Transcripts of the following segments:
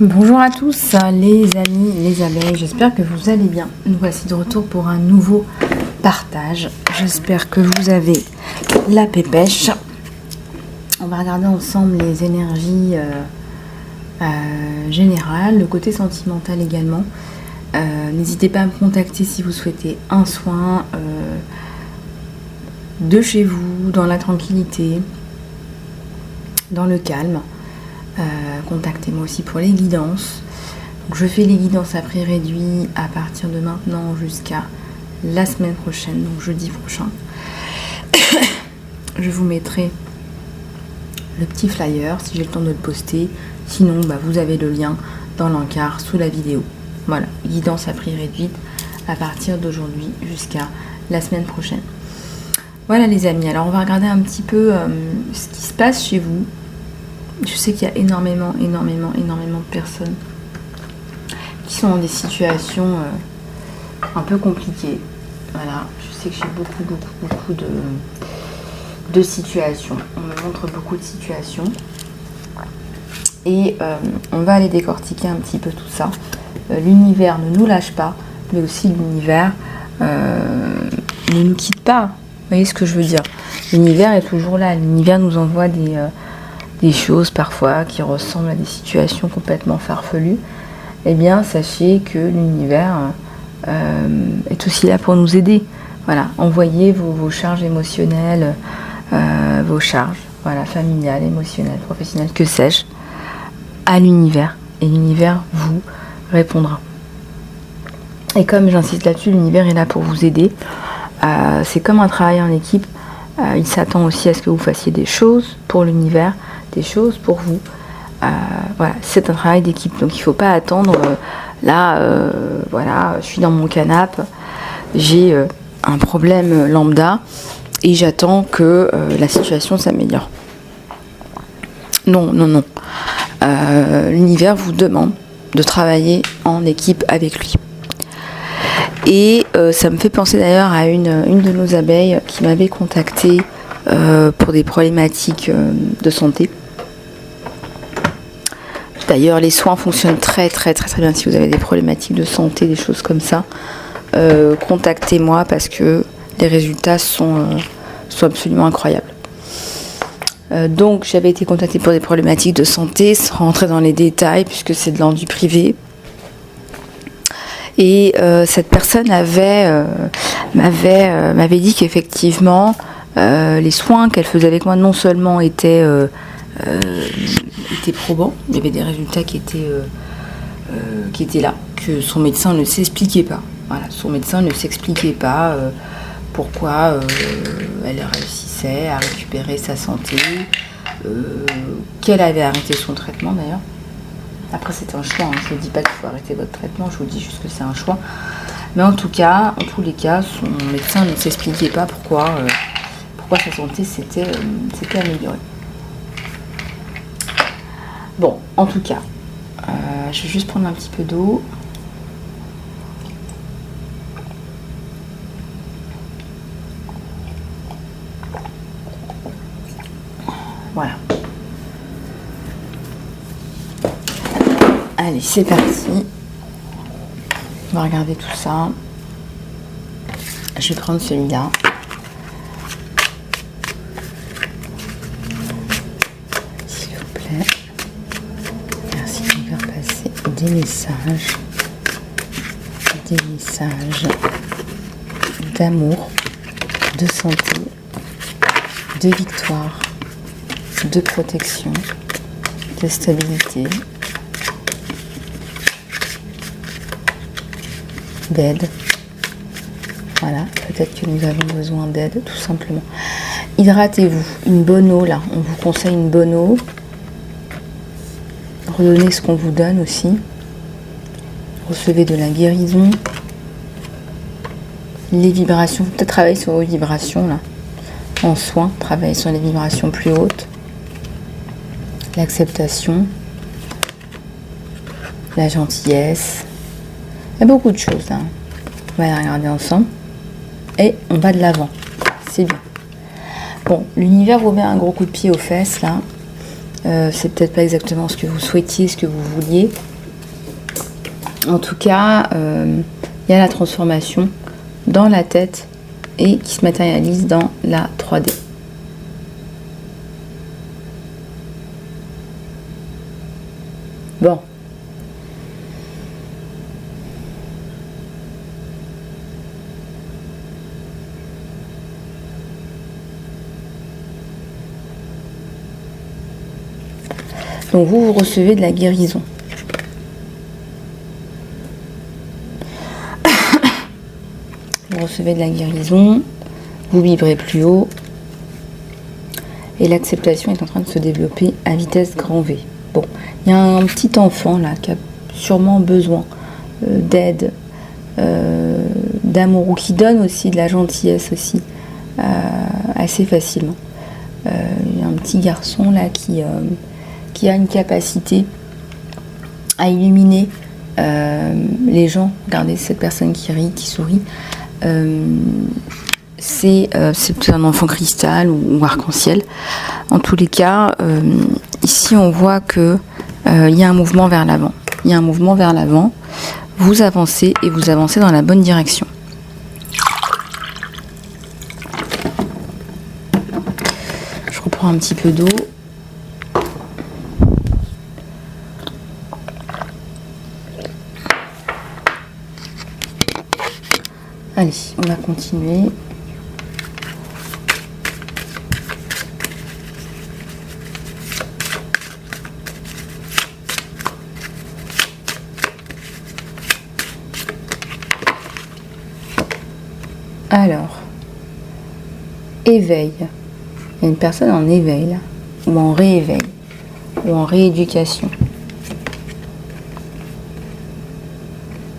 Bonjour à tous les amis, les abeilles, j'espère que vous allez bien. Nous voici de retour pour un nouveau partage. J'espère que vous avez la pépèche. On va regarder ensemble les énergies générales, le côté sentimental également. N'hésitez pas à me contacter si vous souhaitez un soin de chez vous, dans la tranquillité, dans le calme. Contactez-moi aussi pour les guidances. Donc, je fais les guidances à prix réduit à partir de maintenant jusqu'à la semaine prochaine, donc jeudi prochain. Je vous mettrai le petit flyer si j'ai le temps de le poster. Sinon, vous avez le lien dans l'encart sous la vidéo. Voilà, guidance à prix réduit à partir d'aujourd'hui jusqu'à la semaine prochaine. Voilà les amis, alors on va regarder un petit peu ce qui se passe chez vous. Je sais qu'il y a énormément de personnes qui sont dans des situations un peu compliquées. Voilà, je sais que j'ai beaucoup de situations. On me montre beaucoup de situations. Et on va aller décortiquer un petit peu tout ça. L'univers ne nous lâche pas, mais aussi l'univers ne nous quitte pas. Vous voyez ce que je veux dire? L'univers est toujours là. L'univers nous envoie des choses parfois qui ressemblent à des situations complètement farfelues. Eh bien, sachez que l'univers est aussi là pour nous aider. Voilà, envoyez vos charges émotionnelles, vos charges, voilà, familiales, émotionnelles, professionnelles, que sais-je, à l'univers. Et l'univers vous répondra. Et comme j'insiste là-dessus, l'univers est là pour vous aider. C'est comme un travail en équipe. Il s'attend aussi à ce que vous fassiez des choses pour l'univers, des choses pour vous. Voilà, c'est un travail d'équipe. Donc il ne faut pas attendre, voilà, je suis dans mon canapé, j'ai un problème lambda et j'attends que la situation s'améliore. Non. L'univers vous demande de travailler en équipe avec lui. Et ça me fait penser d'ailleurs à une de nos abeilles qui m'avait contactée pour des problématiques de santé. D'ailleurs, les soins fonctionnent très bien si vous avez des problématiques de santé, des choses comme ça. Contactez-moi parce que les résultats sont absolument incroyables. Donc, j'avais été contactée pour des problématiques de santé, sans rentrer dans les détails puisque c'est de l'ordre du privé. Et cette personne m'avait dit qu'effectivement, les soins qu'elle faisait avec moi non seulement étaient probants, il y avait des résultats qui étaient là, que son médecin ne s'expliquait pas. Voilà, son médecin ne s'expliquait pas pourquoi elle réussissait à récupérer sa santé, qu'elle avait arrêté son traitement d'ailleurs. Après c'est un choix, je ne vous dis pas qu'il faut arrêter votre traitement, je vous dis juste que c'est un choix. Mais en tous les cas, son médecin ne s'expliquait pas pourquoi sa santé s'était améliorée. Bon, en tout cas, je vais juste prendre un petit peu d'eau. Voilà. Allez, c'est parti. On va regarder tout ça. Je vais prendre celui-là. S'il vous plaît. Merci de me faire passer des messages d'amour, de santé, de victoire, de protection, de stabilité, d'aide. Voilà, peut-être que nous avons besoin d'aide, tout simplement. Hydratez-vous, une bonne eau là, on vous conseille une bonne eau. Redonnez ce qu'on vous donne aussi. Recevez de la guérison. Les vibrations, peut-être travailler sur vos vibrations là, en soins, travailler sur les vibrations plus hautes. L'acceptation, la gentillesse. Il y a beaucoup de choses là. On va les regarder ensemble. Et on va de l'avant. C'est bien. Bon, l'univers vous met un gros coup de pied aux fesses là. C'est peut-être pas exactement ce que vous souhaitiez, ce que vous vouliez. En tout cas, il y a la transformation dans la tête et qui se matérialise dans la 3D. Bon. Donc vous recevez de la guérison. Vous recevez de la guérison, vous vibrez plus haut et l'acceptation est en train de se développer à vitesse grand V. Bon, il y a un petit enfant là qui a sûrement besoin d'aide, d'amour, ou qui donne aussi de la gentillesse aussi assez facilement. Il y a un petit garçon là qui a une capacité à illuminer les gens. Regardez cette personne qui rit, qui sourit. C'est un enfant cristal ou arc-en-ciel. En tous les cas, ici on voit que il y a un mouvement vers l'avant. Il y a un mouvement vers l'avant. Vous avancez et vous avancez dans la bonne direction. Je reprends un petit peu d'eau. Allez, on va continuer. Alors, éveil. Il y a une personne en éveil, là, ou en rééveil, ou en rééducation.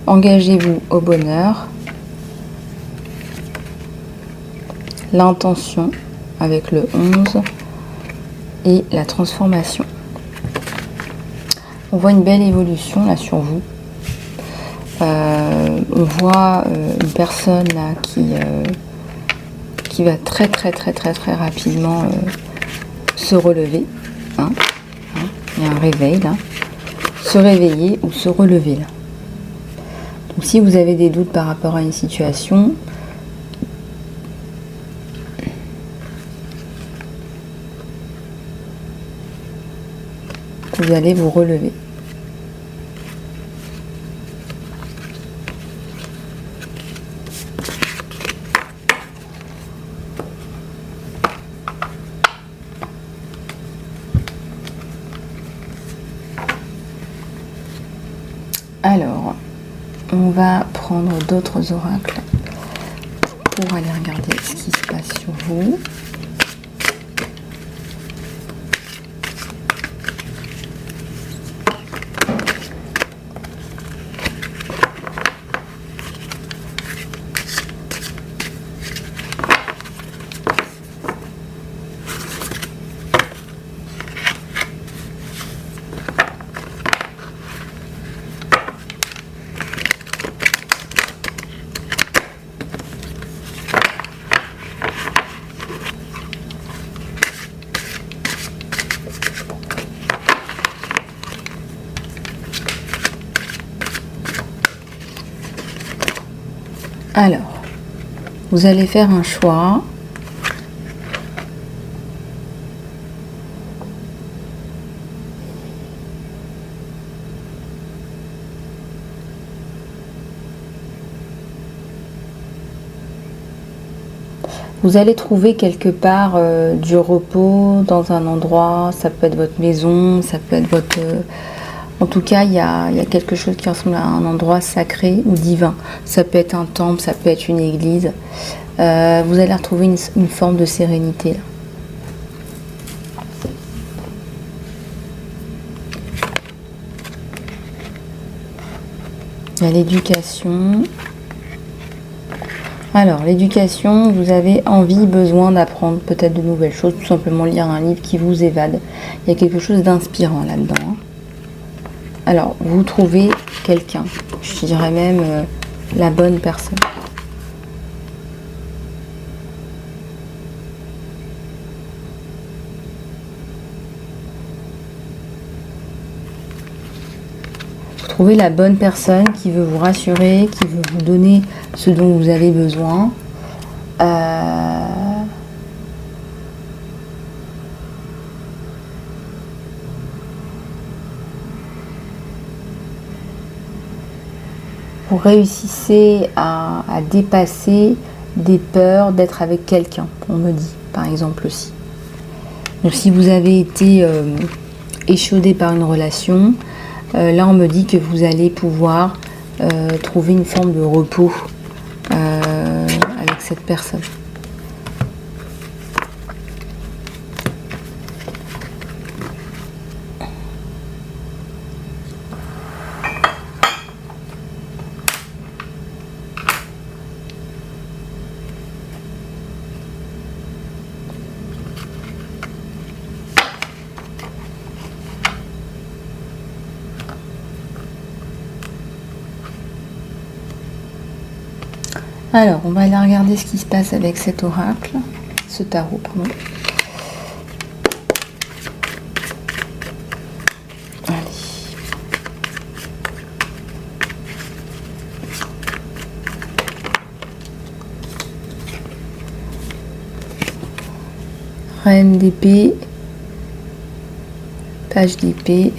Engagez-vous au bonheur. L'intention avec le 11 et la transformation. On voit une belle évolution là sur vous. On voit une personne là qui va très rapidement se relever. Il y a un réveil là. Se réveiller ou se relever là. Donc si vous avez des doutes par rapport à une situation, vous allez vous relever. Alors, on va prendre d'autres oracles pour aller regarder ce qui se passe sur vous. Alors, vous allez faire un choix. Vous allez trouver quelque part du repos dans un endroit. Ça peut être votre maison, ça peut être votre... En tout cas, il y a quelque chose qui ressemble à un endroit sacré ou divin. Ça peut être un temple, ça peut être une église. Vous allez retrouver une forme de sérénité là. Il y a l'éducation. Alors, l'éducation, vous avez envie, besoin d'apprendre peut-être de nouvelles choses, tout simplement lire un livre qui vous évade. Il y a quelque chose d'inspirant là-dedans. Alors, vous trouvez quelqu'un, je dirais même la bonne personne. Vous trouvez la bonne personne qui veut vous rassurer, qui veut vous donner ce dont vous avez besoin. Vous réussissez à dépasser des peurs d'être avec quelqu'un, on me dit, par exemple aussi. Donc si vous avez été échaudé par une relation, là on me dit que vous allez pouvoir trouver une forme de repos avec cette personne. Alors, on va aller regarder ce qui se passe avec cet oracle, ce tarot, pardon. Allez. Reine d'épée, page d'épée,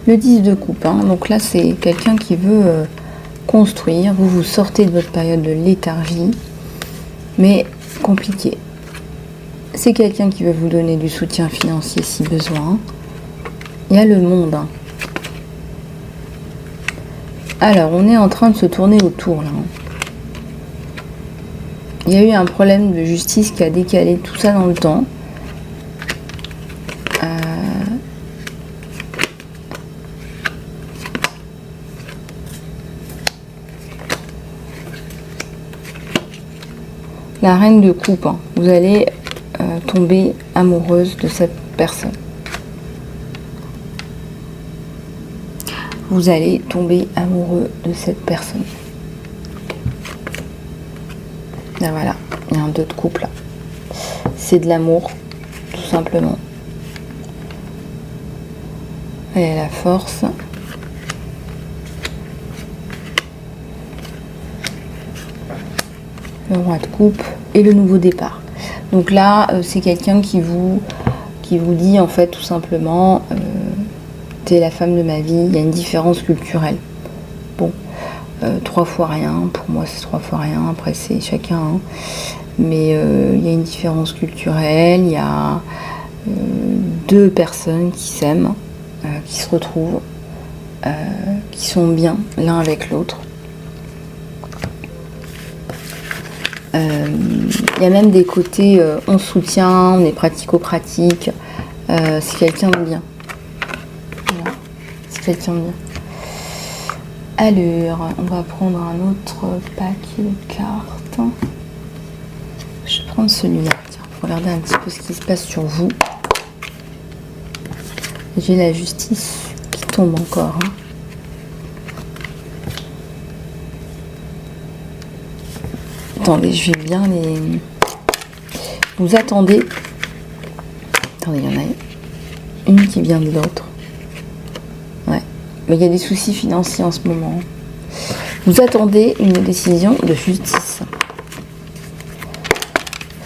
le 10 de coupe. Hein. Donc là, c'est quelqu'un qui veut... construire, vous sortez de votre période de léthargie, mais compliqué. C'est quelqu'un qui veut vous donner du soutien financier si besoin. Il y a le monde. Alors, on est en train de se tourner autour là. Il y a eu un problème de justice qui a décalé tout ça dans le temps. La reine de coupe, hein. Vous allez tomber amoureuse de cette personne. Vous allez tomber amoureux de cette personne. Là, voilà, il y a un 2 de coupe là. C'est de l'amour, tout simplement. Elle a la force. Le roi de coupe et le nouveau départ. Donc là, c'est quelqu'un qui vous dit en fait tout simplement t'es la femme de ma vie, il y a une différence culturelle. Bon, 3 fois rien, pour moi c'est 3 fois rien, après c'est chacun. Hein. Mais il y a une différence culturelle, il y a 2 personnes qui s'aiment, qui se retrouvent, qui sont bien l'un avec l'autre. Il y a même des côtés on soutient, on est pratico-pratique, c'est quelqu'un de bien. Voilà. C'est quelqu'un de bien. Alors, on va prendre un autre paquet de cartes. Je vais prendre celui-là, tiens, pour regarder un petit peu ce qui se passe sur vous. J'ai la justice qui tombe encore. Hein. Attendez, je vais bien les... Vous attendez... Attendez, il y en a une qui vient de l'autre. Ouais. Mais il y a des soucis financiers en ce moment. Vous attendez une décision de justice.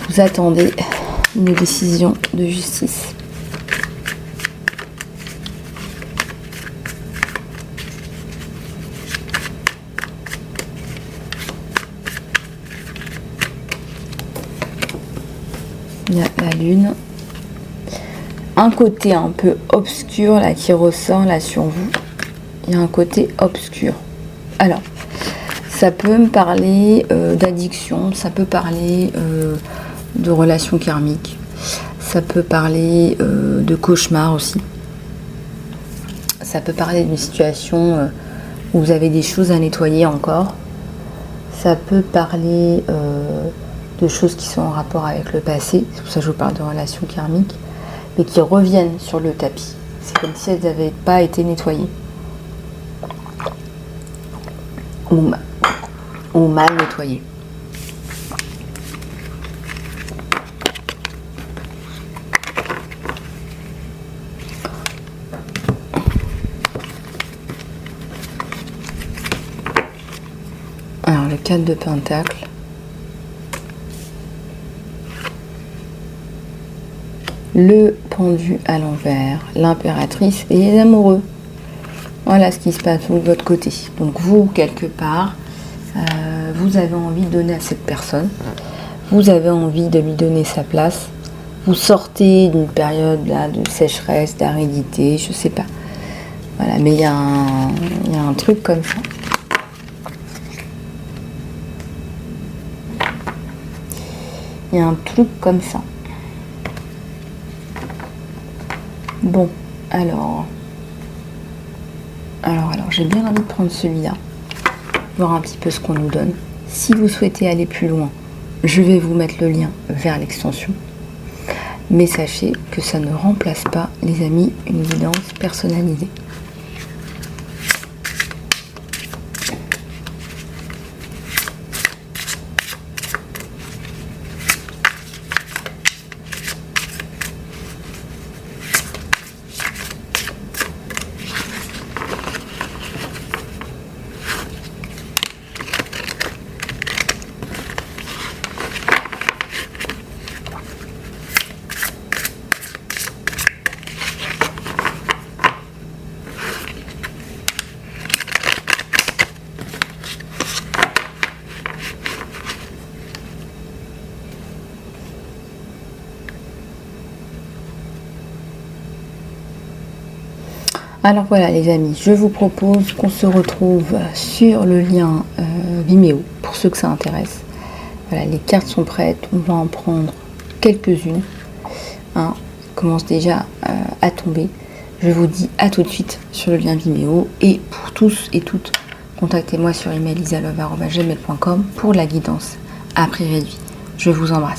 Vous attendez une décision de justice. Il y a la lune. Un côté un peu obscur là qui ressort là sur vous. Il y a un côté obscur. Alors, ça peut me parler d'addiction, ça peut parler de relations karmiques, ça peut parler de cauchemar aussi. Ça peut parler d'une situation où vous avez des choses à nettoyer encore. Ça peut parler de choses qui sont en rapport avec le passé, c'est pour ça que je vous parle de relations karmiques, mais qui reviennent sur le tapis. C'est comme si elles n'avaient pas été nettoyées. Ou mal nettoyées. 4 de Pentacle. Le pendu à l'envers, l'impératrice et les amoureux. Voilà ce qui se passe de votre côté. Donc vous, quelque part, vous avez envie de donner à cette personne. Vous avez envie de lui donner sa place. Vous sortez d'une période là, de sécheresse, d'aridité, je sais pas. Voilà, mais il y a un truc comme ça. Il y a un truc comme ça. Bon, alors, j'ai bien envie de prendre celui-là, voir un petit peu ce qu'on nous donne. Si vous souhaitez aller plus loin, je vais vous mettre le lien vers l'extension. Mais sachez que ça ne remplace pas, les amis, une guidance personnalisée. Alors voilà les amis, je vous propose qu'on se retrouve sur le lien Vimeo, pour ceux que ça intéresse. Voilà, les cartes sont prêtes, on va en prendre quelques-unes. Hein, commence déjà à tomber. Je vous dis à tout de suite sur le lien Vimeo. Et pour tous et toutes, contactez-moi sur email isalove@gmail.com pour la guidance à prix réduit. Je vous embrasse.